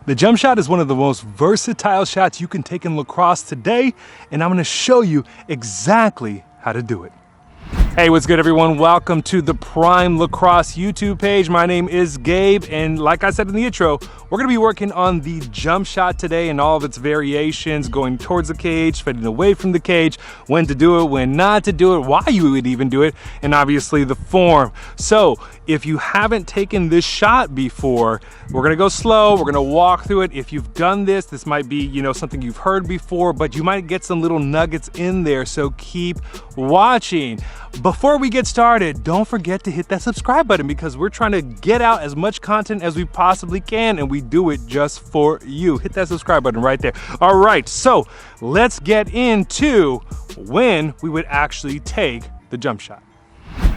The jump shot is one of the most versatile shots you can take in lacrosse today, and I'm gonna show you exactly how to do it. Hey, what's good everyone? Welcome to the Prime Lacrosse YouTube page. My name is Gabe, and like I said in the intro, we're gonna be working on the jump shot today and all of its variations, going towards the cage, fading away from the cage, when to do it, when not to do it, why you would even do it, and obviously the form. So if you haven't taken this shot before, we're gonna go slow, we're gonna walk through it. If you've done this, this might be, something you've heard before, but you might get some little nuggets in there, so keep watching. Before we get started, don't forget to hit that subscribe button because we're trying to get out as much content as we possibly can, and we do it just for you. Hit that subscribe button right there. All right, so let's get into when we would actually take the jump shot.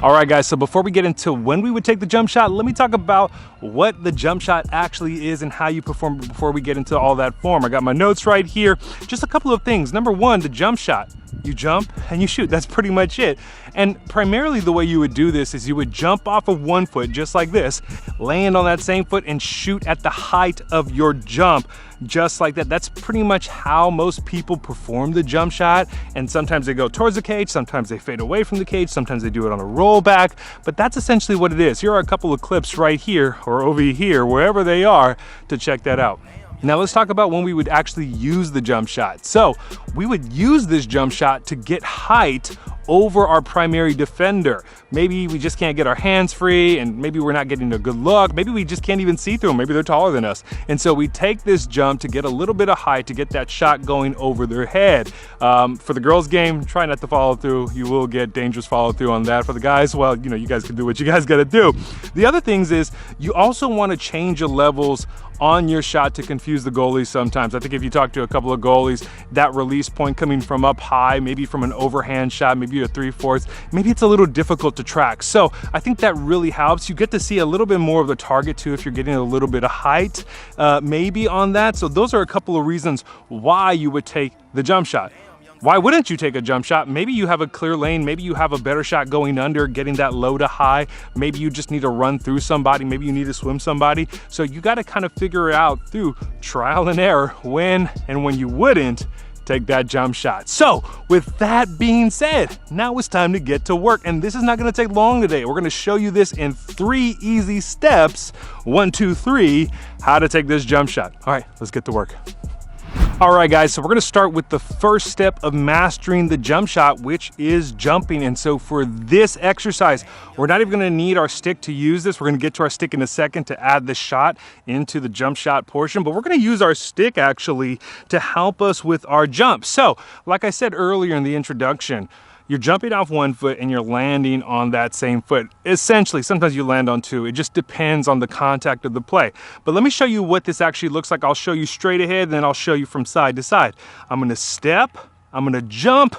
All right, guys, so before we get into when we would take the jump shot, let me talk about what the jump shot actually is and how you perform before we get into all that form. I got my notes right here. Just a couple of things. Number one, the jump shot. You jump and you shoot. That's pretty much it. And primarily the way you would do this is you would jump off of one foot just like this, land on that same foot and shoot at the height of your jump just like that. That's pretty much how most people perform the jump shot. And sometimes they go towards the cage, sometimes they fade away from the cage, sometimes they do it on a rollback, but that's essentially what it is. Here are a couple of clips right here or over here, wherever they are, to check that out. Now let's talk about when we would actually use the jump shot. So we would use this jump shot to get height over our primary defender. Maybe we just can't get our hands free, and maybe we're not getting a good look. Maybe we just can't even see through them. Maybe they're taller than us. And so we take this jump to get a little bit of height to get that shot going over their head. For the girls game, try not to follow through. You will get dangerous follow through on that. For the guys, well, you guys can do what you guys gotta do. The other things is you also wanna change the levels on your shot to confuse the goalies sometimes. I think if you talk to a couple of goalies, that release point coming from up high, maybe from an overhand shot, maybe a 3/4, maybe it's a little difficult to track. So I think that really helps. You get to see a little bit more of the target too if you're getting a little bit of height maybe on that. So those are a couple of reasons why you would take the jump shot. Why wouldn't you take a jump shot? Maybe you have a clear lane, maybe you have a better shot going under, getting that low to high. Maybe you just need to run through somebody, maybe you need to swim somebody. So you gotta kind of figure it out through trial and error when and when you wouldn't take that jump shot. So with that being said, now it's time to get to work. And this is not gonna take long today. We're gonna show you this in 3 easy steps. 1, 2, 3, how to take this jump shot. All right, let's get to work. All right, guys, so we're gonna start with the first step of mastering the jump shot, which is jumping. And so for this exercise, we're not even gonna need our stick to use this. We're gonna get to our stick in a second to add the shot into the jump shot portion, but we're gonna use our stick actually to help us with our jump. So, like I said earlier in the introduction, you're jumping off one foot and you're landing on that same foot. Essentially, sometimes you land on two. It just depends on the contact of the play. But let me show you what this actually looks like. I'll show you straight ahead, then I'll show you from side to side. I'm gonna step, I'm gonna jump,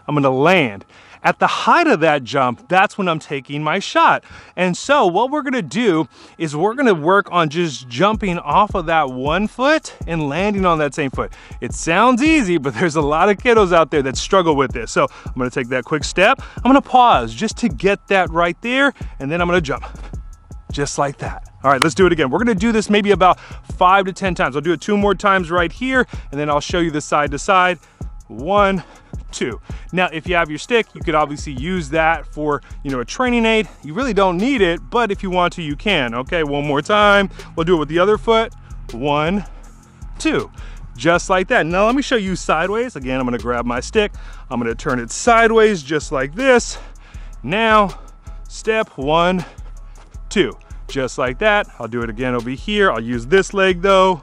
I'm gonna land. At the height of that jump, that's when I'm taking my shot. And so what we're gonna do is we're gonna work on just jumping off of that one foot and landing on that same foot. It sounds easy, but there's a lot of kiddos out there that struggle with this. So I'm gonna take that quick step. I'm gonna pause just to get that right there, and then I'm gonna jump, just like that. All right, let's do it again. We're gonna do this maybe about 5 to 10 times. I'll do it 2 more times right here, and then I'll show you the side to side. 1, 2. Now, if you have your stick, you could obviously use that for, a training aid. You really don't need it, but if you want to, you can. Okay, 1 more time. We'll do it with the other foot. 1, 2. Just like that. Now, let me show you sideways. Again, I'm gonna grab my stick. I'm gonna turn it sideways just like this. Now, step 1, 2. Just like that. I'll do it again over here. I'll use this leg though.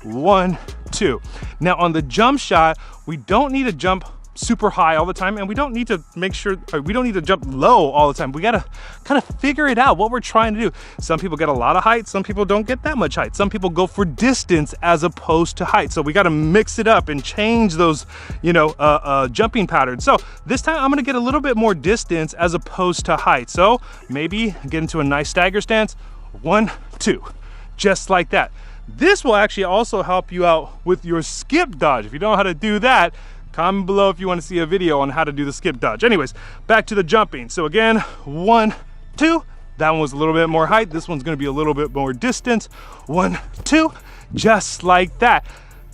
1, 2. Now, on the jump shot, we don't need to jump super high all the time, and we don't need to jump low all the time. We gotta kind of figure it out, what we're trying to do. Some people get a lot of height, some people don't get that much height. Some people go for distance as opposed to height. So we gotta mix it up and change those, jumping patterns. So this time I'm gonna get a little bit more distance as opposed to height. So maybe get into a nice stagger stance. 1, 2, just like that. This will actually also help you out with your skip dodge. If you don't know how to do that, comment below if you want to see a video on how to do the skip dodge. Anyways, back to the jumping. So again, 1, 2, that one was a little bit more height. This one's gonna be a little bit more distance. 1, 2, just like that.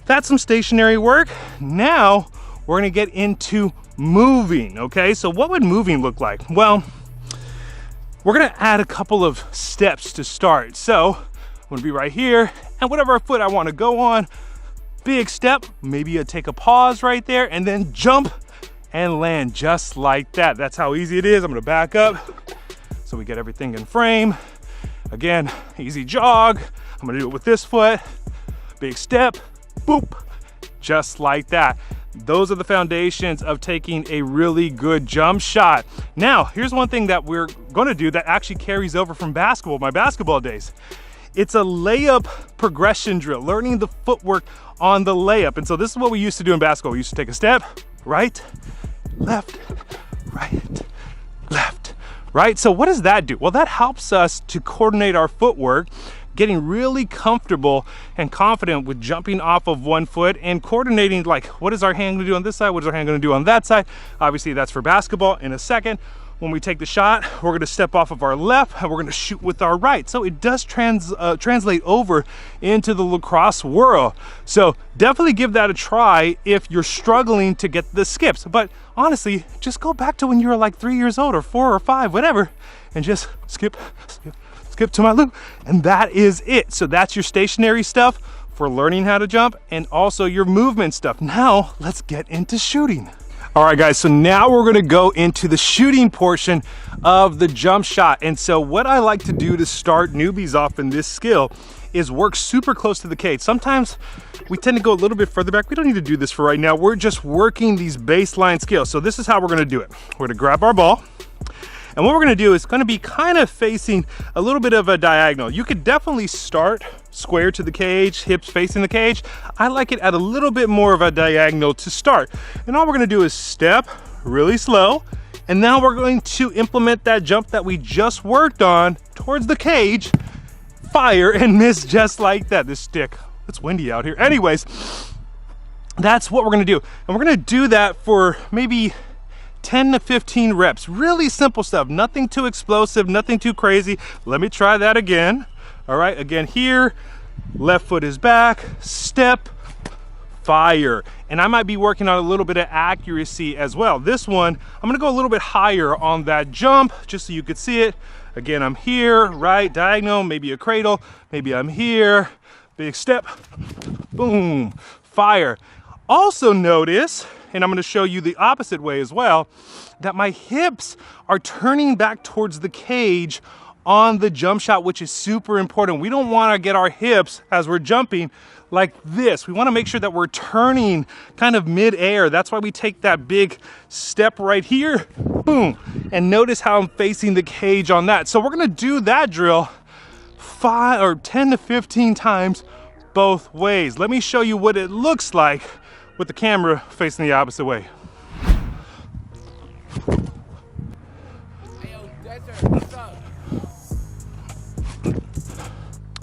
That's some stationary work. Now we're gonna get into moving, okay? So what would moving look like? Well, we're gonna add a couple of steps to start. So I'm gonna be right here, and whatever foot I wanna go on, big step, maybe you take a pause right there, and then jump and land just like that. That's how easy it is. I'm gonna back up so we get everything in frame. Again, easy jog. I'm gonna do it with this foot, big step, boop, just like that. Those are the foundations of taking a really good jump shot. Now, here's one thing that we're gonna do that actually carries over from basketball, my basketball days. It's a layup progression drill, learning the footwork on the layup. And so this is what we used to do in basketball. We used to take a step, right, left, right, left, right. So what does that do? Well, that helps us to coordinate our footwork, getting really comfortable and confident with jumping off of one foot and coordinating, like, what is our hand gonna do on this side? What is our hand gonna do on that side? Obviously that's for basketball. In a second, when we take the shot, we're gonna step off of our left and we're gonna shoot with our right. So it does translate over into the lacrosse world. So definitely give that a try if you're struggling to get the skips. But honestly, just go back to when you were like 3 years old or 4 or 5, whatever, and just skip to my loop, and that is it. So that's your stationary stuff for learning how to jump, and also your movement stuff. Now let's get into shooting. All right guys, so now we're gonna go into the shooting portion of the jump shot. And so what I like to do to start newbies off in this skill is work super close to the cage. Sometimes we tend to go a little bit further back. We don't need to do this for right now. We're just working these baseline skills. So this is how we're gonna do it. We're gonna grab our ball, and what we're gonna do is gonna be kind of facing a little bit of a diagonal. You could definitely start square to the cage, hips facing the cage. I like it at a little bit more of a diagonal to start. And all we're gonna do is step really slow, and now we're going to implement that jump that we just worked on towards the cage, fire and miss just like that. This stick, it's windy out here. Anyways, that's what we're gonna do. And we're gonna do that for maybe 10 to 15 reps. Really simple stuff, nothing too explosive, nothing too crazy. Let me try that again. All right, again here, left foot is back, step, fire. And I might be working on a little bit of accuracy as well. This one, I'm gonna go a little bit higher on that jump, just so you could see it. Again, I'm here, right, diagonal, maybe a cradle, maybe I'm here, big step, boom, fire. Also notice, and I'm gonna show you the opposite way as well, that my hips are turning back towards the cage on the jump shot, which is super important. We don't wanna get our hips as we're jumping like this. We wanna make sure that we're turning kind of mid-air. That's why we take that big step right here, boom. And notice how I'm facing the cage on that. So we're gonna do that drill 10 to 15 times both ways. Let me show you what it looks like with the camera facing the opposite way.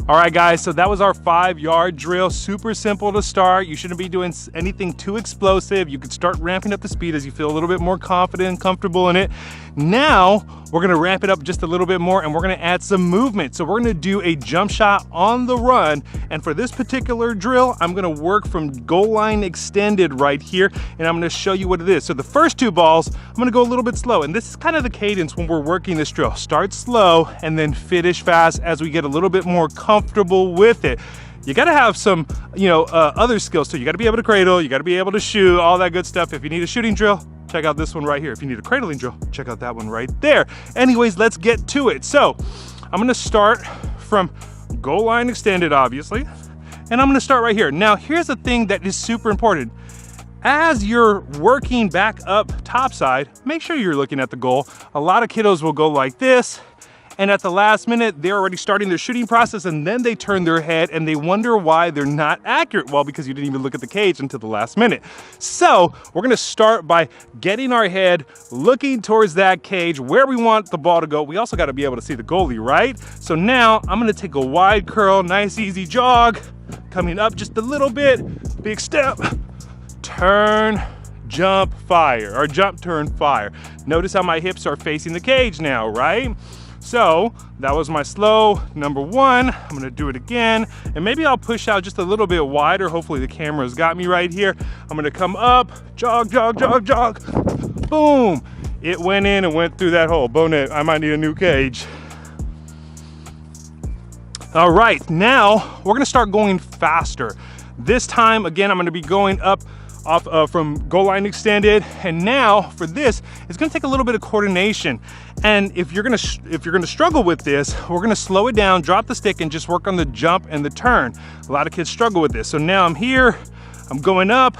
All right guys, so that was our 5-yard drill. Super simple to start. You shouldn't be doing anything too explosive. You can start ramping up the speed as you feel a little bit more confident and comfortable in it. Now, we're gonna ramp it up just a little bit more, and we're gonna add some movement. So we're gonna do a jump shot on the run. And for this particular drill, I'm gonna work from goal line extended right here, and I'm gonna show you what it is. So the first 2 balls, I'm gonna go a little bit slow. And this is kind of the cadence when we're working this drill. Start slow and then finish fast as we get a little bit more comfortable with it. You gotta have some, other skills too. You gotta be able to cradle, you gotta be able to shoot, all that good stuff. If you need a shooting drill, check out this one right here. If you need a cradling drill, check out that one right there. Anyways, let's get to it. So I'm gonna start from goal line extended, obviously, and I'm gonna start right here. Now, here's the thing that is super important. As you're working back up topside, make sure you're looking at the goal. A lot of kiddos will go like this, and at the last minute, they're already starting their shooting process, and then they turn their head and they wonder why they're not accurate. Well, because you didn't even look at the cage until the last minute. So we're gonna start by getting our head looking towards that cage where we want the ball to go. We also gotta be able to see the goalie, right? So now I'm gonna take a wide curl, nice easy jog, coming up just a little bit, big step, turn, jump, fire, or jump, turn, fire. Notice how my hips are facing the cage now, right? So that was my slow number one. I'm gonna do it again, and maybe I'll push out just a little bit wider. Hopefully the camera's got me right here. I'm gonna come up, jog, jog, jog, jog, boom. It went in and went through that hole. Bonnet, I might need a new cage. All right, now we're gonna start going faster. This time, again, I'm gonna be going up off from goal line extended, and now for this, it's gonna take a little bit of coordination. And if you're gonna struggle with this, we're gonna slow it down, drop the stick, and just work on the jump and the turn. A lot of kids struggle with this. So now I'm here, I'm going up,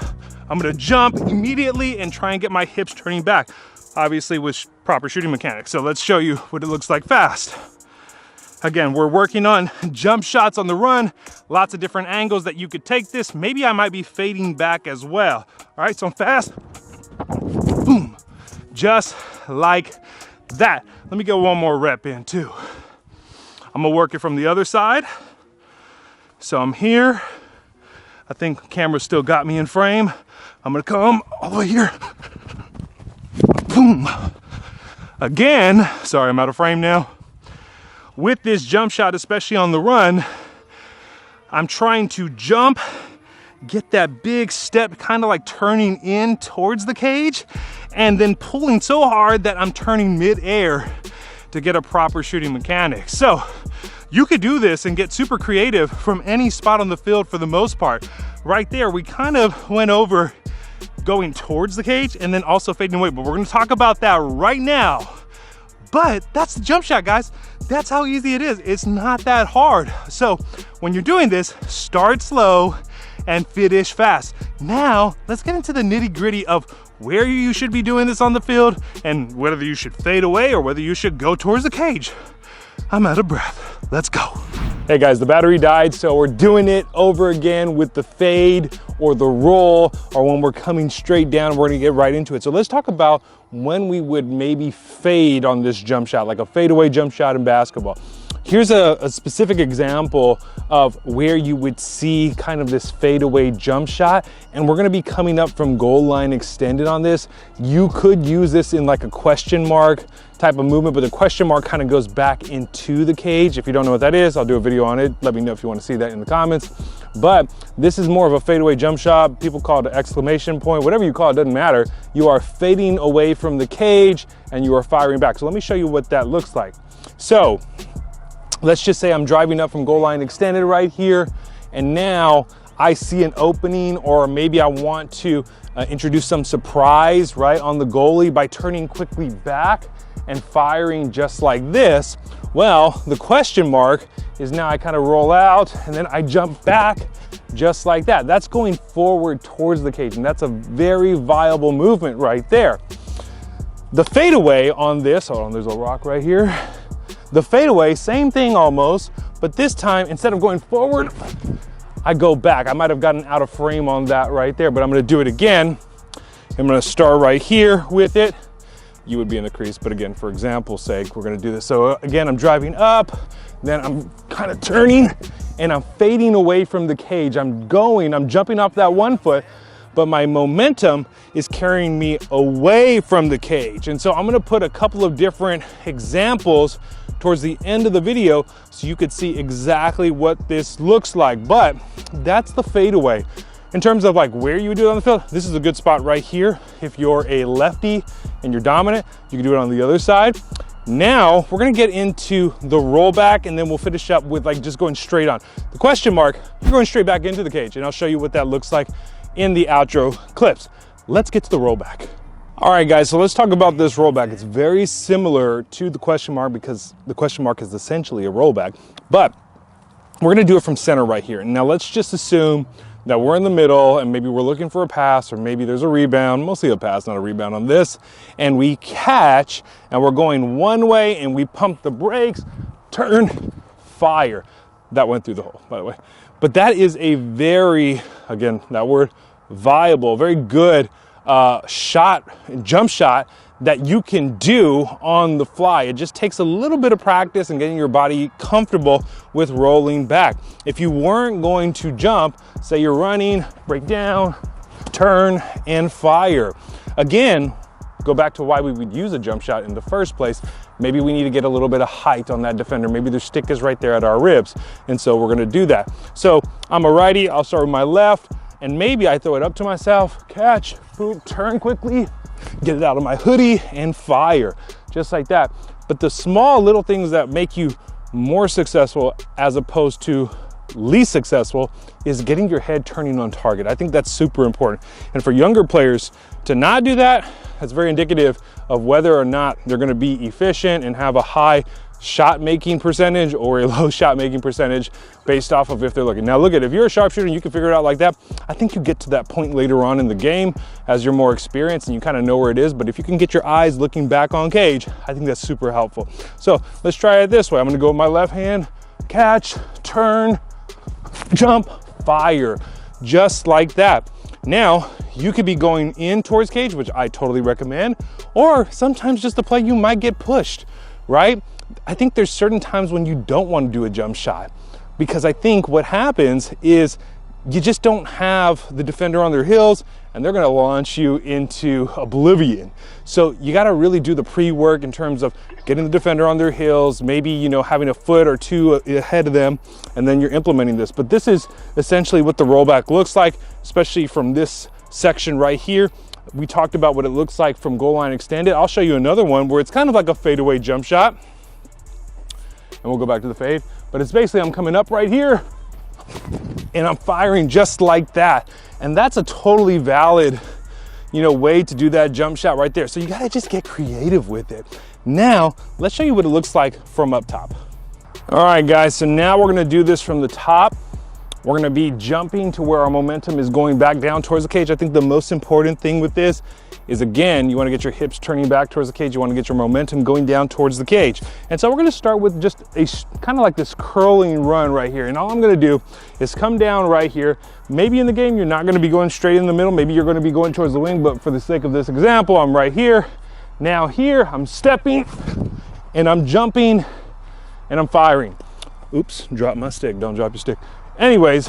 I'm gonna jump immediately and try and get my hips turning back, obviously with proper shooting mechanics. So let's show you what it looks like fast. Again, we're working on jump shots on the run, lots of different angles that you could take this. Maybe I might be fading back as well. All right, so I'm fast, boom, just like that. Let me get one more rep in too. I'm gonna work it from the other side. So I'm here. I think the camera still got me in frame. I'm gonna come all the way here, boom. Again, sorry, I'm out of frame now. With this jump shot, especially on the run, I'm trying to jump, get that big step, kind of like turning in towards the cage, and then pulling so hard that I'm turning mid-air to get a proper shooting mechanic. So you could do this and get super creative from any spot on the field for the most part. Right there, we kind of went over going towards the cage and then also fading away, but we're gonna talk about that right now. But that's the jump shot, guys. That's how easy it is. It's not that hard. So when you're doing this, start slow and finish fast. Now, let's get into the nitty gritty of where you should be doing this on the field and whether you should fade away or whether you should go towards the cage. I'm out of breath. Let's go. Hey guys, the battery died, so we're doing it over again with the fade or the roll, or when we're coming straight down, we're gonna get right into it. So let's talk about when we would maybe fade on this jump shot, like a fadeaway jump shot in basketball. Here's a specific example of where you would see kind of this fadeaway jump shot, and we're gonna be coming up from goal line extended on this. You could use this in like a question mark type of movement, but the question mark kind of goes back into the cage. If you don't know what that is, I'll do a video on it. Let me know if you want to see that in the comments. But this is more of a fadeaway jump shot. People call it an exclamation point, whatever you call it, doesn't matter. You are fading away from the cage and you are firing back. So let me show you what that looks like. So let's just say I'm driving up from goal line extended right here, and now I see an opening, or maybe I want to introduce some surprise right on the goalie by turning quickly back and firing just like this. Well, the question mark is now I kind of roll out and then I jump back just like that. That's going forward towards the cage, and that's a very viable movement right there. The fadeaway on this, hold on, there's a rock right here. The fadeaway, same thing almost, but this time, instead of going forward, I go back. I might have gotten out of frame on that right there, but I'm gonna do it again. I'm gonna start right here with it. You would be in the crease, but again, for example's sake, we're gonna do this. So again, I'm driving up, then I'm kind of turning, and I'm fading away from the cage. I'm jumping off that 1 foot, but my momentum is carrying me away from the cage. And so I'm gonna put a couple of different examples towards the end of the video so you could see exactly what this looks like. But that's the fadeaway. In terms of like where you would do it on the field, this is a good spot right here. If you're a lefty and you're dominant, you can do it on the other side. Now we're gonna get into the rollback, and then we'll finish up with like just going straight on. The question mark, you're going straight back into the cage, and I'll show you what that looks like in the outro clips. Let's get to the rollback. All right guys, so let's talk about this rollback. It's very similar to the question mark because the question mark is essentially a rollback, but we're gonna do it from center right here. Now let's just assume that we're in the middle and maybe we're looking for a pass, or maybe there's a rebound, mostly a pass, not a rebound on this, and we catch and we're going one way and we pump the brakes, turn, fire. That went through the hole, by the way. But that is a very, again, that word, viable, very good jump shot that you can do on the fly. It just takes a little bit of practice and getting your body comfortable with rolling back. If you weren't going to jump, say you're running, break down, turn, and fire. Again, go back to why we would use a jump shot in the first place. maybe we need to get a little bit of height on that defender. Maybe their stick is right there at our ribs. And so we're gonna do that. So I'm a righty, I'll start with my left, and maybe I throw it up to myself, catch, boom, turn quickly, get it out of my hoodie, and fire, just like that. But the small little things that make you more successful as opposed to least successful is getting your head turning on target. I think that's super important. And for younger players to not do that, that's very indicative of whether or not they're gonna be efficient and have a high shot making percentage or a low shot making percentage based off of if they're looking. Now look at, if you're a sharpshooter and you can figure it out like that, I think you get to that point later on in the game as you're more experienced and you kind of know where it is. But if you can get your eyes looking back on cage, I think that's super helpful. So let's try it this way. I'm gonna go with my left hand, catch, turn, jump, fire, just like that. Now, you could be going in towards cage, which I totally recommend, or sometimes just the play you might get pushed, right? I think there's certain times when you don't want to do a jump shot, because I think what happens is you just don't have the defender on their heels and they're gonna launch you into oblivion. So you gotta really do the pre-work in terms of getting the defender on their heels, maybe, you know, having a foot or two ahead of them, and then you're implementing this. But this is essentially what the rollback looks like, especially from this section right here. We talked about what it looks like from goal line extended. I'll show you another one where it's kind of like a fadeaway jump shot. And we'll go back to the fade. But it's basically, I'm coming up right here and I'm firing just like that. And that's a totally valid, you know, way to do that jump shot right there. So you gotta just get creative with it. Now, let's show you what it looks like from up top. All right, guys, so now we're gonna do this from the top. We're gonna be jumping to where our momentum is going back down towards the cage. I think the most important thing with this is, again, you wanna get your hips turning back towards the cage. You wanna get your momentum going down towards the cage. And so we're gonna start with just a kind of like this curling run right here. And all I'm gonna do is come down right here. Maybe in the game, you're not gonna be going straight in the middle. Maybe you're gonna be going towards the wing, but for the sake of this example, I'm right here. Now here, I'm stepping and I'm jumping and I'm firing. Oops, drop my stick, don't drop your stick. Anyways,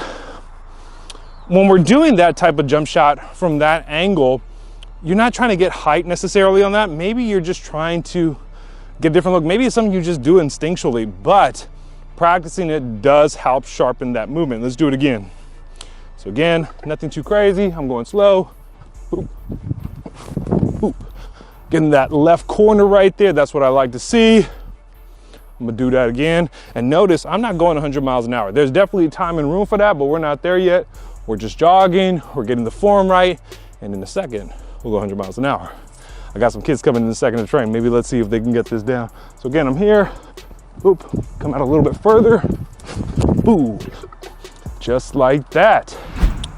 when we're doing that type of jump shot from that angle, you're not trying to get height necessarily on that. Maybe you're just trying to get a different look. Maybe it's something you just do instinctually, but practicing it does help sharpen that movement. Let's do it again. So again, nothing too crazy. I'm going slow. Boop. Boop. Getting that left corner right there. That's what I like to see. I'm gonna do that again. And notice I'm not going 100 miles an hour. There's definitely time and room for that, but we're not there yet. We're just jogging, we're getting the form right, and in a second, we'll go 100 miles an hour. I got some kids coming in a second to train. Maybe let's see if they can get this down. So again, I'm here, boop, come out a little bit further, boom, just like that.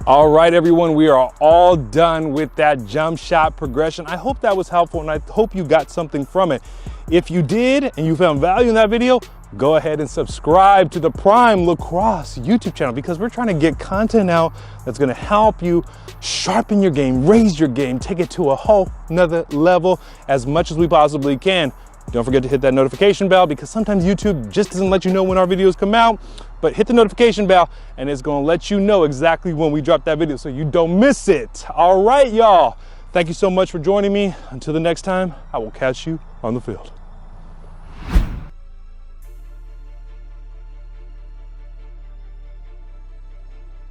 All right, everyone, we are all done with that jump shot progression. I hope that was helpful and I hope you got something from it. If you did and you found value in that video, go ahead and subscribe to the Prime Lacrosse YouTube channel, because we're trying to get content out that's gonna help you sharpen your game, raise your game, take it to a whole nother level as much as we possibly can. Don't forget to hit that notification bell, because sometimes YouTube just doesn't let you know when our videos come out, but hit the notification bell and it's gonna let you know exactly when we drop that video so you don't miss it. All right, y'all. Thank you so much for joining me. Until the next time, I will catch you on the field.